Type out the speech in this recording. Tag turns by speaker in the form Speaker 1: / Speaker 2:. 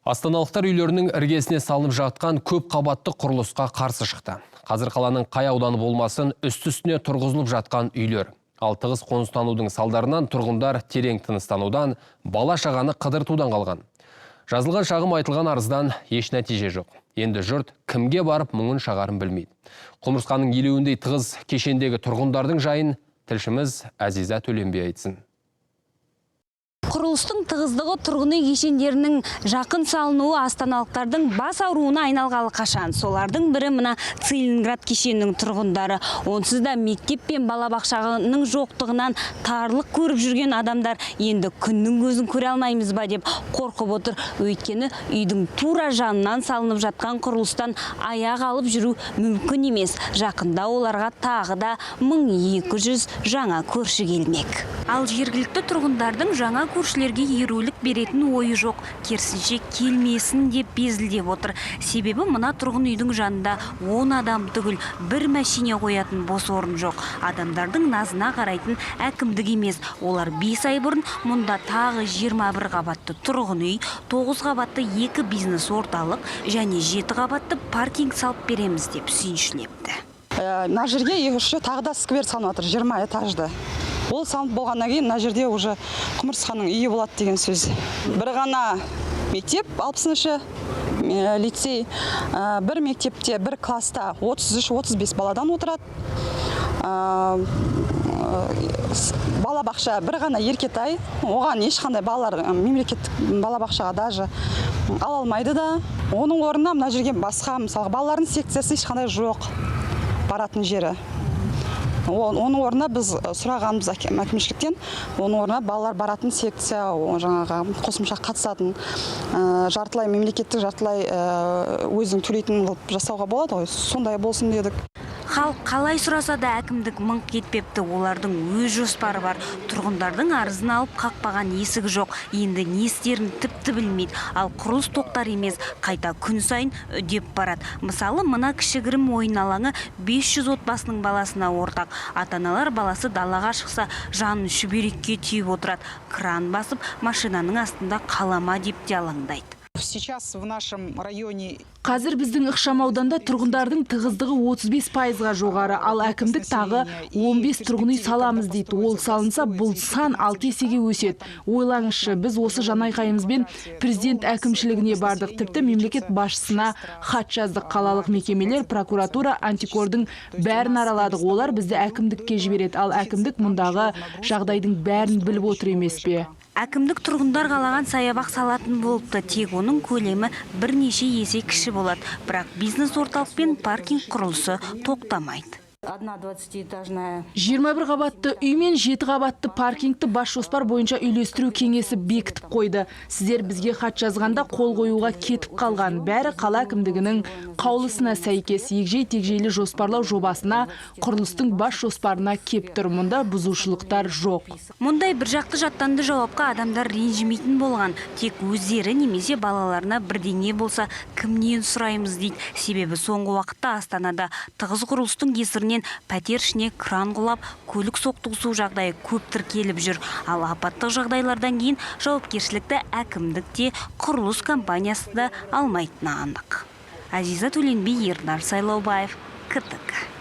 Speaker 1: Астаналықтар үйлерінің іргесіне салынып жатқан көп қабатты құрылысқа қарсы шықты. Қазір қаланың қай ауданы болмасын үсті-үстіне тұрғызылып жатқан үйлер. Ал тығыз қоныстанудың салдарынан тұрғындар терең тыныстанудан, бала шағаны қыдыртудан қалған. Жазылған шағым айтылған арыздан еш нәтиже жоқ. Енді жұрт кімге барып мұңын шағарын білмейді. Құмырсқаның елеуіндей тығыз кешендегі тұрғындардың жайын тілшіміз Азиза Төленбей айтсын.
Speaker 2: Құрылыстың тығыздығы тұрғын үй кешендерінің жақын салынуы астаналықтардың бас ауруына айналғалы қашан. Солардың бірі мына Целинград кешенінің тұрғындары. Онсыз да мектеп пен балабақшаның жоқтығынан тарлық көріп жүрген адамдар енді күннің көзін көре алмаймыз ба деп қорқып отыр. Өйткені үйдің тура жанынан салынып жатқан құрылыстан аяқ алып жүру мүмкін емес. Жақында оларға тағы да 1200 жаңа көрші келмек. Ал жергілікті тұрғындардың жаңа көршілерге ерулік беретін ойы жоқ, керісінше келмесін деп безілдеп отыр. Себебі мына тұрғын үйдің жанында 10 адам түгіл бір мәшине қоятын бос орын жоқ. Адамдардың назына қарайтын әкімдік емес. Олар 5 ай бұрын мұнда тағы 21 қабатты тұрғын үй, 9 қабатты 2 бизнес орталық және 7 қабатты паркинг салып береміз деп сүйіншілепті.
Speaker 3: Мына жерге тағы да сквер салынып жатыр, 20 этажды. Ол салынып болғаннан кейін мына жерде уже құмырсқаның үйі болады деген сөз. Бір ғана мектеп, 60-шы лицей, бір мектепте, бір класста 33-35 баладан отырады. Балабақша бір ғана Еркетай, оған ешқандай балалар мемлекеттік балабақшаға даже ала алмайды да. Оның орнына мына жерге басқа, мысалы, балалардың секциясы ешқандай жоқ баратын жері. Оның орнына біз сұрағанбыз әкімшіліктен, оның орнына балалар баратын секция, жаңағы қосымша қатысатын, жартылай мемлекеттік, жартылай өзің төлейтін қылып жасауға болады ғой, сондай болсын дедік.
Speaker 2: Халық қалай сұраса да әкімдік мыңқ етпепті. Олардың өз жоспары бар. Тұрғындардың арызын алып қақпаған есігі жоқ. Енді не істерін тіпті білмейді. Ал құрылыс тоқтар емес, қайта күн сайын үдеп барады. Мысалы, мына кішігірім ойын алаңы 500 отбасының баласына ортақ. Ата-аналар баласы далаға шықса, жанын шүберекке түйіп отырады. Кран басып, машинаның астында қалама деп те алаңдайды.
Speaker 4: Сейчас в нашем районе
Speaker 5: Қазір біздің ықшамауданда тұрғындардың тығыздығы 35%-ға жоғары, ал әкімдік тағы 15 тұрғын үй саламыз дейді. Ол салынса, бұл сан 6 есеге өседі. Ойлаңызшы, біз осы жанайқайымызбен президент әкімшілігіне бардық. Тіпті мемлекет басшысына хат жаздық. Қалалық мекемелер, прокуратура, антикордың бәрін араладық. Олар бізді әкімдікке жібереді, ал әкімдік мұндағы жағдайдың бәрін біліп отыр емес пе?
Speaker 2: Әкімдік тұрғындар қалаған саябақ салатын болыпты, тек оның көлемі бірнеше есе кіші болады. Бірақ бизнес орталық пен паркинг құрылысы тоқтамайды.
Speaker 5: 21 қабатты үй мен 7 қабатты паркингті бас жоспар бойынша үйлестіру кеңесі бекітіп қойды. Сіздер бізге хат жазғанда қол қоюға кетіп қалған. Бәрі қала әкімдігінің қаулысына сәйкес егжей-тегжейлі жоспарлау жобасына құрылыстың бас жоспарына кеп тұр. Мұнда бұзушылықтар жоқ.
Speaker 2: Мұндай бір жақты жаттанды жауапқа адамдар ренжімейтін болған. Тек өздері немесе балаларына бірдеңе болса кімнен сұраймыз дейді. Себебі соңғы уақытта Астанада тығыз құрылыстың кесірінен пәтер ішіне кран құлап, көлік соқтығысу жағдайы көп тіркеліп жүр. Ал апаттық жағдайлардан кейін жауапкершілікті әкімдікте, құрылыс компаниясы да алмайтыны анық. Азиза Төленбей, Ернар Сайлаубаев, КТК.